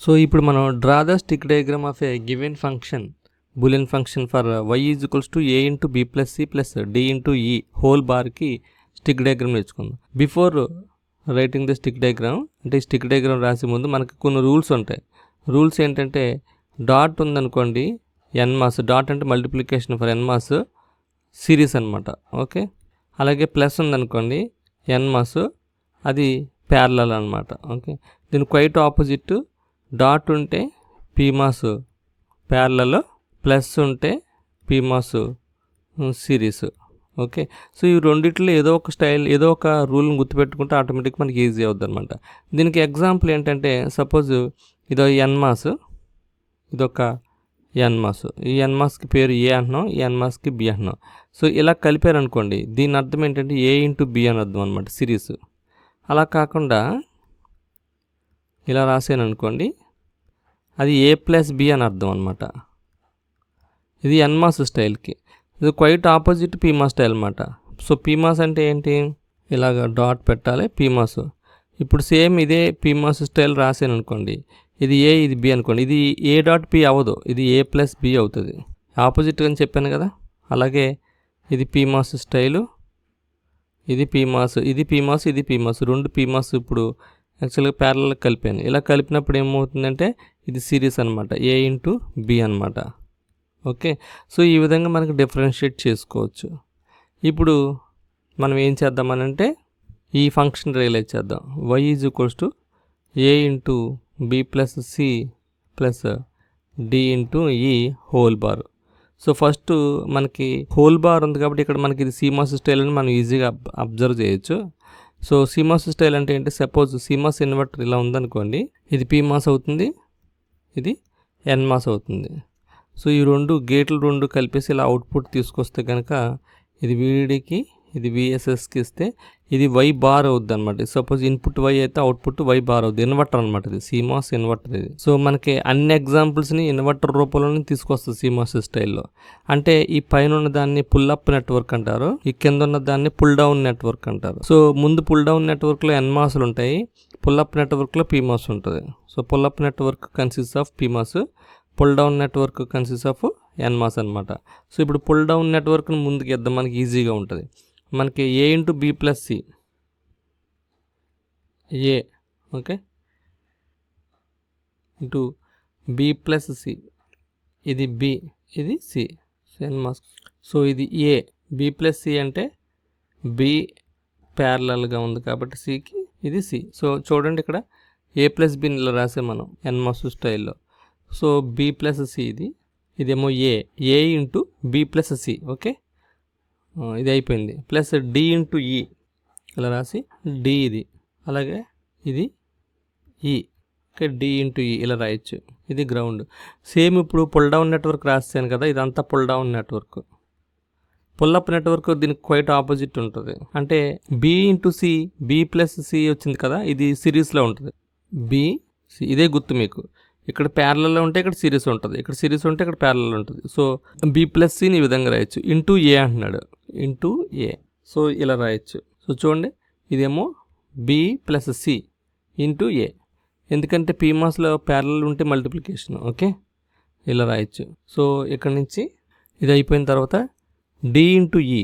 So ఇప్పుడు మనం draw the stick diagram of a given function Boolean function for y is equals to a into b plus c plus d into ఈ whole బార్కి stick diagram నేర్చుకుందాం. Before writing the stick diagram అంటే ఈ stick diagram రాసే ముందు మనకి కొన్ని rules ఉంటాయి. Rules ఏంటంటే డాట్ ఉందనుకోండి n మాస్, డాట్ అంటే multiplication for n mass series అనమాట. ఓకే, అలాగే ప్లస్ ఉందనుకోండి n మాస్, అది ప్యారలల్ అనమాట. ఓకే, దీని క్వైట్ ఆపోజిట్ డాట్ ఉంటే p మాస్ ప్యారలల్, ప్లస్ ఉంటే p mass series. Okay, so ఈ రెండిట్లో ఏదో ఒక స్టైల్ ఏదో ఒక రూల్ని గుర్తుపెట్టుకుంటే ఆటోమేటిక్ మనకి ఈజీ అవుద్ది అనమాట. దీనికి ఎగ్జాంపుల్ ఏంటంటే సపోజ్ ఇదో n మాస్, ఇదొక n మాస్, ఈ n మాస్కి పేరు a అంటున్నాం, ఈ n మాస్కి b అంటున్నాం. సో ఇలా కలిపారనుకోండి దీని అర్థం ఏంటంటే a ఇంటూ b అని అర్థం అనమాట, సిరీస్. అలా కాకుండా ఇలా రాసాను అనుకోండి అది a ప్లస్ b అని అర్థం అనమాట. ఇది n మాస్ స్టైల్కి. ఇది quite opposite p mass style అనమాట. సో p మాస్ అంటే ఏంటి, ఇలాగ డాట్ పెట్టాలి p మాస్. ఇప్పుడు సేమ్ ఇదే p మాస్ స్టైల్ రాసాను అనుకోండి, ఇది a ఇది b అనుకోండి, ఇది a డాట్ p అవ్వదు, ఇది a ప్లస్ b అవుతుంది. ఆపోజిట్ అని చెప్పాను కదా. అలాగే ఇది p మాస్ స్టైలు, ఇది p మాస్, ఇది p మాస్, ఇది p మాస్, రెండు p మాస్ ఇప్పుడు యాక్చువల్గా ప్యారలల్ కలిపాను. ఇలా కలిపినప్పుడు ఏమవుతుందంటే ఇది సిరీస్ అనమాట, a ఇంటూ b అనమాట. ఓకే, సో ఈ విధంగా మనకి డిఫరెన్షియేట్ చేసుకోవచ్చు. ఇప్పుడు మనం ఏం చేద్దామనంటే ఈ ఫంక్షన్ రియలైజ్ చేద్దాం. y is equals to a into b plus c plus d into ఈ హోల్ బార్. సో ఫస్ట్ మనకి హోల్ బార్ ఉంది కాబట్టి ఇక్కడ మనకి ఇది CMOS స్టైల్ అని మనం ఈజీగా అబ్జర్వ్ చేయొచ్చు. సో CMOS స్టైల్ అంటే ఏంటి, సపోజ్ CMOS ఇన్వర్టర్ ఇలా ఉందనుకోండి, ఇది PMOS అవుతుంది, ఇది NMOS అవుతుంది. సో ఈ రెండు గేట్లు రెండు కలిపేసి ఇలా అవుట్పుట్ తీసుకొస్తే కనుక ఇది VDDకి ఇది VSSకి ఇస్తే ఇది Y బార్ అవుద్ది అనమాట. సపోజ్ ఇన్పుట్ Y అయితే అవుట్పుట్ Y బార్ అవుద్ది, ఇన్వర్టర్ అనమాట. ఇది CMOS ఇన్వర్టర్ ఇది. సో మనకి అన్ని ఎగ్జాంపుల్స్ని ఇన్వర్టర్ రూపంలోనే తీసుకొస్తుంది CMOS స్టైల్లో. అంటే ఈ పైన ఉన్న దాన్ని పుల్ అప్ నెట్వర్క్ అంటారు, ఈ కింద ఉన్న దాన్ని పుల్ డౌన్ నెట్వర్క్ అంటారు. సో ముందు పుల్ డౌన్ నెట్వర్క్లో NMOSలు ఉంటాయి, పుల్ అప్ నెట్వర్క్లో PMOS ఉంటుంది. So pull up network consist of PMOS, pull down network consist of NMOS అనమాట. సో ఇప్పుడు పుల్ డౌన్ నెట్వర్క్ని ముందుకు ఇద్దాం, మనకి ఈజీగా ఉంటుంది. మనకి a into b plus c, a okay into b plus c, ఇది b, ఇది c, NMOS. సో ఇది a, b ప్లస్ c అంటే b ప్యారలల్గా ఉంది కాబట్టి cకి, ఇది c. సో చూడండి ఇక్కడ a ప్లస్ b ఇలా రాసాం మనం NMOS స్టైల్లో. సో b ప్లస్ c ఇదేమో a into b plus c. Okay, ఇది అయిపోయింది. ప్లస్ d ఇంటూ ఈ ఇలా రాసి d ఇది, అలాగే ఇది ఈ. ఓకే, d ఇంటూ ఈ ఇలా రాయొచ్చు, ఇది గ్రౌండ్. సేమ్ ఇప్పుడు పుల్ డౌన్ నెట్వర్క్ రాస్తాను కదా, ఇదంతా pull down network. Pull up network దీనికి క్వైట్ ఆపోజిట్ ఉంటుంది. అంటే b into c, b plus c వచ్చింది కదా, ఇది సిరీస్లో ఉంటుంది. b c ఇదే గుర్తు మీకు. ఇక్కడ ప్యారలల్లో ఉంటే ఇక్కడ సిరీస్ ఉంటుంది, ఇక్కడ సిరీస్ ఉంటే ఇక్కడ ప్యారలల్ ఉంటుంది. సో b ప్లస్ cని ఈ విధంగా రాయొచ్చు, ఇంటూ a అంటున్నాడు, ఇంటూ a. సో ఇలా రాయొచ్చు. సో చూడండి ఇదేమో b plus c into a, ఎందుకంటే PMOSలో ప్యారలల్ ఉంటే మల్టిప్లికేషన్. ఓకే, ఇలా రాయొచ్చు. సో ఇక్కడ నుంచి ఇది అయిపోయిన తర్వాత d ఇంటూ ఈ,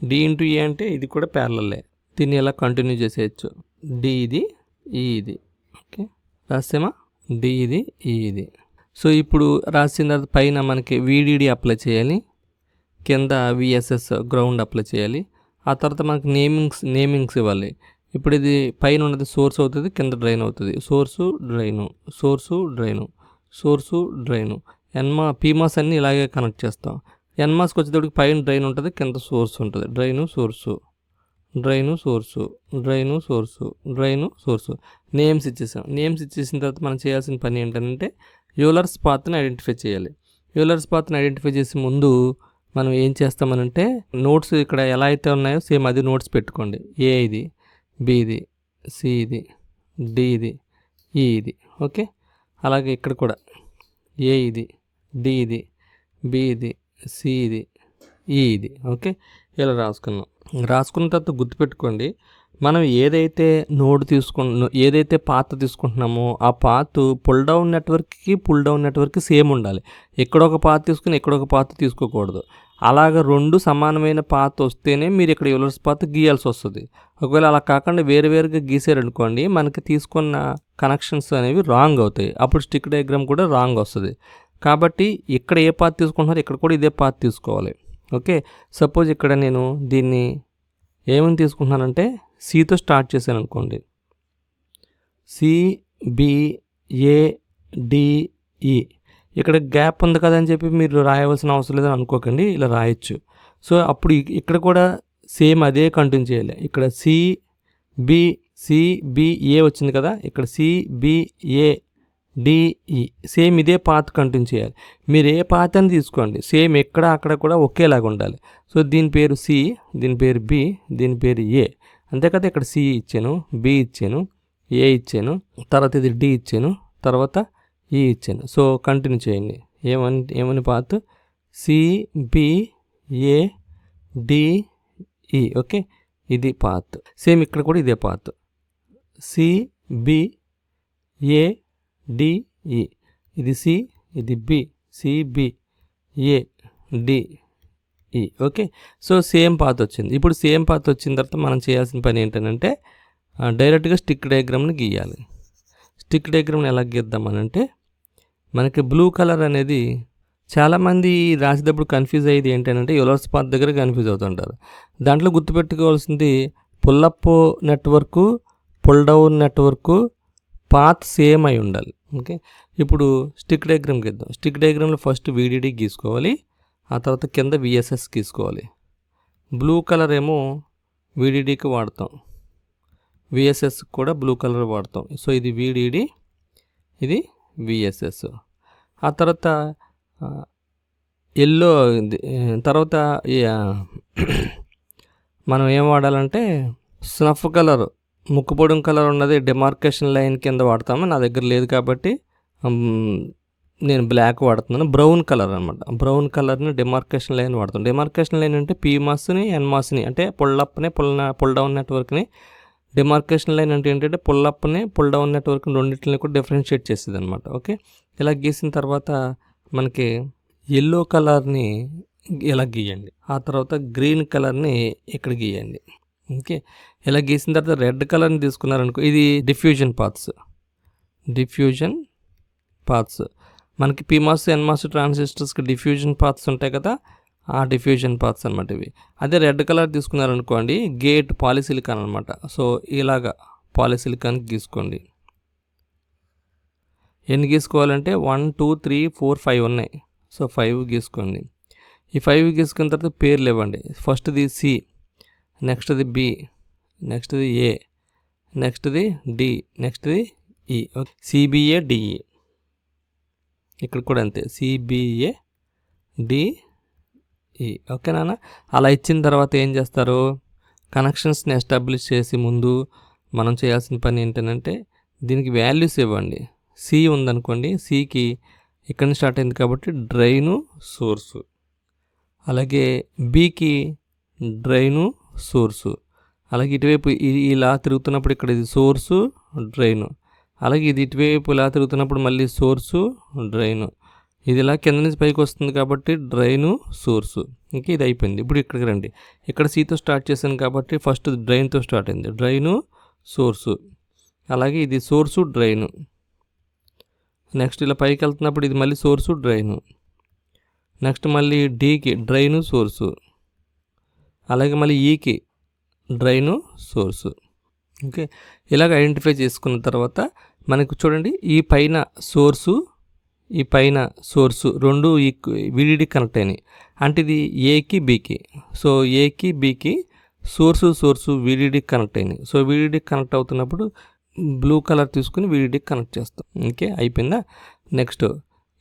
d ఇంటూ ఏ అంటే ఇది కూడా ప్యారలల్లే, దీన్ని ఇలా కంటిన్యూ చేసేయచ్చు. d ఇది, ఈ ఇది. ఓకే, రాసేమా, d ఇది, ఈ ఇది. సో ఇప్పుడు రాసిన తర్వాత పైన మనకి VDD అప్లై చేయాలి, కింద VSS గ్రౌండ్ అప్లై చేయాలి. ఆ తర్వాత మనకి నేమింగ్స్ ఇవ్వాలి. ఇప్పుడు ఇది పైన ఉన్నది సోర్స్ అవుతుంది, కింద డ్రైన్ అవుతుంది. Source drain, source drain, source drain. PMOS అన్నీ ఇలాగే కనెక్ట్ చేస్తాం. NMOSకి వచ్చేటప్పటికి పైన డ్రైన్ ఉంటుంది, కింద సోర్స్ ఉంటుంది. Drain source, drain source, drain source, drain source. Names ఇచ్చేసాం. నేమ్స్ ఇచ్చేసిన తర్వాత మనం చేయాల్సిన పని ఏంటంటే యూలర్స్ పాత్ని ఐడెంటిఫై చేయాలి. యూలర్స్ పాత్ని ఐడెంటిఫై చేసే ముందు మనం ఏం చేస్తామనంటే నోట్స్ ఇక్కడ ఎలా అయితే ఉన్నాయో సేమ్ అది నోట్స్ పెట్టుకోండి. a ఇది, b ఇది, c ఇది, d ఇది, e ఇది. ఓకే, అలాగే ఇక్కడ కూడా a ఇది, d ఇది, b ఇది, c ఇది, e ఇది. ఓకే, ఇలా రాసుకున్నాం. రాసుకున్న తర్వాత గుర్తుపెట్టుకోండి, మనం ఏదైతే ఏదైతే పాత్ తీసుకుంటున్నామో ఆ పాత్ పుల్ డౌన్ నెట్వర్క్కి సేమ్ ఉండాలి. ఎక్కడొక పాత్ తీసుకుని ఎక్కడొక పాత్ తీసుకోకూడదు. అలాగ 2 సమానమైన పాత్ వస్తేనే మీరు ఇక్కడ యూలర్స్ పాత్ గీయాల్సి వస్తుంది. ఒకవేళ అలా కాకుండా వేరువేరుగా గీసారనుకోండి, మనకి తీసుకున్న కనెక్షన్స్ అనేవి రాంగ్ అవుతాయి. అప్పుడు స్టిక్ డయాగ్రామ్ కూడా రాంగ్ వస్తుంది. కాబట్టి ఇక్కడ ఏ పాత్ తీసుకుంటున్నారో ఇక్కడ కూడా ఇదే పాత్ తీసుకోవాలి. ఓకే, సపోజ్ ఇక్కడ నేను దీన్ని ఏమని తీసుకుంటున్నానంటే సితో స్టార్ట్ చేశాను అనుకోండి. CBADE ఇక్కడ గ్యాప్ ఉంది కదా అని చెప్పి మీరు రాయవలసిన అవసరం లేదని అనుకోకండి, ఇలా రాయొచ్చు. సో అప్పుడు ఇక్కడ కూడా సేమ్ అదే కంటిన్యూ చేయాలి. ఇక్కడ CBA వచ్చింది కదా, ఇక్కడ CBADE సేమ్ ఇదే పాత్ కంటిన్యూ చేయాలి. మీరు ఏ పాత్ అని తీసుకోండి, సేమ్ ఎక్కడ అక్కడ కూడా ఒకేలాగా ఉండాలి. సో దీని పేరు C, దీని పేరు B, దీని పేరు A. అంతే కదా, ఇక్కడ C ఇచ్చాను, B ఇచ్చాను, A ఇచ్చాను, తర్వాత ఇది D ఇచ్చాను, తర్వాత E ఇచ్చాను. సో కంటిన్యూ చేయండి. ఏమని పాత్ CBADE. ఓకే, ఇది పాత్. సేమ్ ఇక్కడ కూడా ఇదే పాత్ CBADE. ఇది C, ఇది B, CBADE. Okay, so same path వచ్చింది. ఇప్పుడు సేమ్ పాత్ వచ్చిన తర్వాత మనం చేయాల్సిన పని ఏంటంటే డైరెక్ట్గా స్టిక్ డయాగ్రామ్ని గీయాలి. స్టిక్ డయాగ్రామ్ని ఎలా గీద్దామనంటే, మనకి బ్లూ కలర్ అనేది చాలామంది రాసేటప్పుడు కన్ఫ్యూజ్ అయ్యేది ఏంటంటే యూలర్స్ పాత్ దగ్గర కన్ఫ్యూజ్ అవుతుంటారు. దాంట్లో గుర్తుపెట్టుకోవాల్సింది pull up network, pull down network path same అయి ఉండాలి. ఓకే, ఇప్పుడు స్టిక్ డయాగ్రామ్ గీద్దాం. స్టిక్ డయాగ్రామ్లో ఫస్ట్ VDD గీసుకోవాలి, ఆ తర్వాత కింద VSS గీసుకోవాలి. బ్లూ కలర్ ఏమో VDDకి వాడతాం, VSS కూడా బ్లూ కలర్ వాడతాం. సో ఇది VDD, ఇది VSS. ఆ తర్వాత ఎల్లో, తర్వాత మనం ఏం వాడాలంటే స్నఫ్ కలర్, ముక్కుపొడం కలర్ ఉన్నది డిమార్కేషన్ లైన్ కింద వాడతాము. నా దగ్గర లేదు కాబట్టి నేను బ్లాక్ వాడుతున్నాను. బ్రౌన్ కలర్ అనమాట, బ్రౌన్ కలర్ని డిమార్కేషన్ లైన్ వాడతాం. డిమార్కేషన్ లైన్ అంటే PMOSని NMOSని అంటే పుల్ డౌన్ నెట్వర్క్ని, డిమార్కేషన్ లైన్ అంటే ఏంటంటే పుల్లప్ని పుల్ డౌన్ నెట్వర్క్ రెండింటిని కూడా డిఫరెన్షియేట్ చేసేది అనమాట. ఓకే, ఇలా గీసిన తర్వాత మనకి ఎల్లో కలర్ని ఇలా గీయండి, ఆ తర్వాత గ్రీన్ కలర్ని ఇక్కడ గీయండి. ఓకే, ఇలా గీసిన తర్వాత రెడ్ కలర్ని తీసుకున్నారనుకో, ఇది డిఫ్యూజన్ పాత్స్. మనకి PMOS NMOS ట్రాన్సిస్టర్స్కి డిఫ్యూజన్ పాత్స్ ఉంటాయి కదా, ఆ డిఫ్యూజన్ పాత్స్ అనమాట ఇవి. అదే రెడ్ కలర్ తీసుకున్నారనుకోండి, గేట్ పాలిసిలికాన్ అనమాట. సో ఇలాగా పాలిసిలికాన్ గీసుకోండి. ఎన్ని గీసుకోవాలంటే 1 2 3 4 5 ఉన్నాయి. సో 5 గీసుకోండి. ఈ 5 గీసుకున్న తర్వాత పేర్లు ఇవ్వండి. ఫస్ట్ది C, నెక్స్ట్ది B, నెక్స్ట్ది A, నెక్స్ట్ది D, నెక్స్ట్ది E. Okay, CBADE. ఇక్కడ కూడా అంతే, CBADE. ఓకే నాన్న, అలా ఇచ్చిన తర్వాత ఏం చేస్తారు, కనెక్షన్స్ని ఎస్టాబ్లిష్ చేసి ముందు మనం చేయాల్సిన పని ఏంటంటే దీనికి వాల్యూస్ ఇవ్వండి. C ఉందనుకోండి, Cకి ఇక్కడ నుంచి స్టార్ట్ అయింది కాబట్టి డ్రైను సోర్సు, అలాగే Bకి డ్రైను సోర్సు, అలాగే ఇటువైపు ఇలా తిరుగుతున్నప్పుడు ఇక్కడ ఇది సోర్సు డ్రైను, అలాగే ఇది ఇటువైపు ఇలా తిరుగుతున్నప్పుడు మళ్ళీ సోర్సు డ్రైను, ఇది ఇలా కింద నుంచి పైకి వస్తుంది కాబట్టి డ్రైను సోర్సు. ఇంకా ఇది అయిపోయింది. ఇప్పుడు ఇక్కడికి రండి. ఇక్కడ Cతో స్టార్ట్ చేశాను కాబట్టి ఫస్ట్ డ్రైన్తో స్టార్ట్ అయింది, డ్రైను సోర్సు, అలాగే ఇది సోర్సు డ్రైను. నెక్స్ట్ ఇలా పైకి వెళ్తున్నప్పుడు ఇది మళ్ళీ సోర్సు డ్రైను, నెక్స్ట్ మళ్ళీ Dకి డ్రైను సోర్సు, అలాగే మళ్ళీ Eకి డ్రైను సోర్సు. ఓకే, ఇలాగ ఐడెంటిఫై చేసుకున్న తర్వాత మనకు చూడండి, ఈ పైన సోర్సు రెండు VDD కనెక్ట్ అయినాయి. అంటే ఇది Aకి Bకి. సో Aకి Bకి సోర్సు VDD కనెక్ట్ అయినాయి. సో VDD కనెక్ట్ అవుతున్నప్పుడు బ్లూ కలర్ తీసుకుని VDD కనెక్ట్ చేస్తాం. ఓకే, అయిపోయిందా. నెక్స్ట్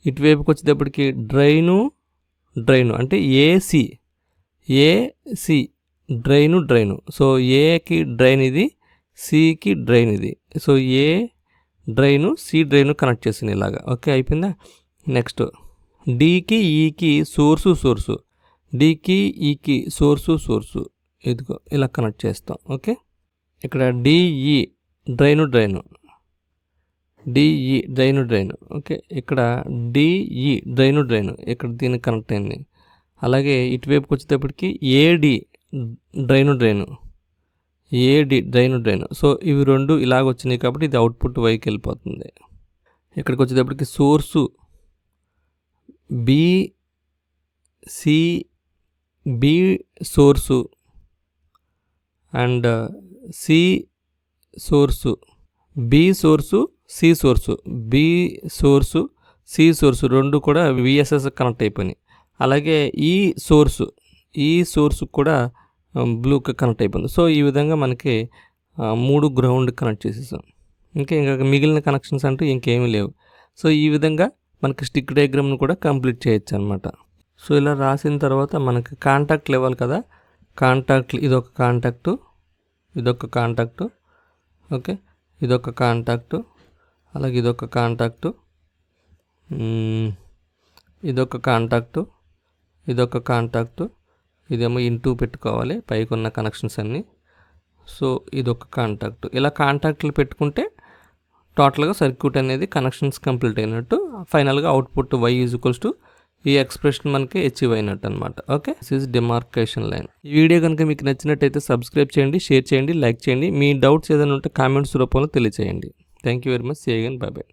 ఇటువైపుకి వచ్చేటప్పటికి డ్రైను అంటే AC డ్రైను. సో Aకి డ్రైన్ ఇది, Cకి డ్రైన్ ఇది. So A drain C drain connect చేసింది ఇలాగా. ఓకే, అయిపోయిందా. నెక్స్ట్ Dకి Eకి సోర్సు, Dకి Eకి సోర్సు, ఇదిగో ఇలా కనెక్ట్ చేస్తాం. ఓకే, ఇక్కడ డిఈ డ్రైను డ్రైను. ఓకే, ఇక్కడ డిఈ డ్రైను ఇక్కడ దీనికి కనెక్ట్ అయింది. అలాగే ఇటువైపుకి వచ్చేటప్పటికి ఏడి డ్రైను. సో ఇవి రెండు ఇలాగ వచ్చినాయి కాబట్టి ఇది అవుట్పుట్ వైకి వెళ్ళిపోతుంది. ఇక్కడికి వచ్చేటప్పటికి source B source and C source, B source C source రెండు కూడా విఎస్ఎస్ కనెక్ట్ అయిపోయినాయి. అలాగే ఈ సోర్సు కూడా బ్లూకి కనెక్ట్ అయిపోయింది. సో ఈ విధంగా మనకి 3 గ్రౌండ్ కనెక్ట్ చేసేసాం. ఇంకా మిగిలిన కనెక్షన్స్ అంటూ ఇంకేమీ లేవు. సో ఈ విధంగా మనకి స్టిక్ డయాగ్రామ్ను కూడా కంప్లీట్ చేయొచ్చు అనమాట. సో ఇలా రాసిన తర్వాత మనకి కాంటాక్ట్లు ఇవ్వాలి కదా, కాంటాక్ట్లు ఇదొక కాంటాక్టు, ఓకే, ఇదొక కాంటాక్టు, అలాగే ఇదొక కాంటాక్టు, ఇదొక కాంటాక్టు, ఇదేమో ఇంటూ పెట్టుకోవాలి పైకి ఉన్న కనెక్షన్స్ అన్నీ. సో ఇదొక కాంటాక్టు. ఇలా కాంటాక్ట్లు పెట్టుకుంటే టోటల్గా సర్క్యూట్ అనేది కనెక్షన్స్ కంప్లీట్ అయినట్టు. ఫైనల్గా అవుట్పుట్ y = ఈ ఎక్స్ప్రెషన్ మనకి అచీవ్ అయినట్టు అనమాట. Okay, this is demarcation line. ఈ వీడియో కనుక మీకు నచ్చినట్టయితే సబ్స్క్రైబ్ చేయండి, షేర్ చేయండి, లైక్ చేయండి. మీ డౌట్స్ ఏదైనా ఉంటే కామెంట్స్ రూపంలో తెలియచేయండి. Thank you very much. See you again. Bye by.